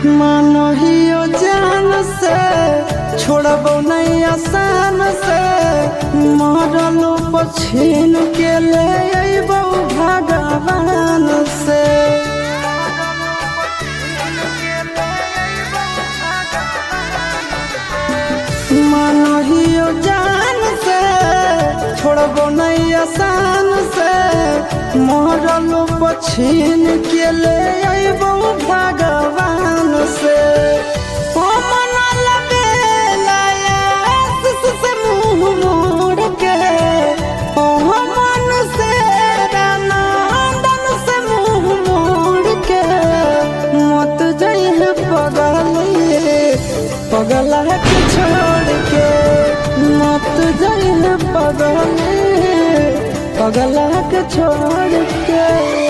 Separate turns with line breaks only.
मानहियो जान से छोड़बो नहीं आसान से मरलो पछीन के ले अइबो भगवान से। मानहियो जान से छोड़बो नहीं आसान से मरलो पछीन के ले अइबो भगवान से। पगला के छोड़ के मत जाइए पगला के छोड़ के।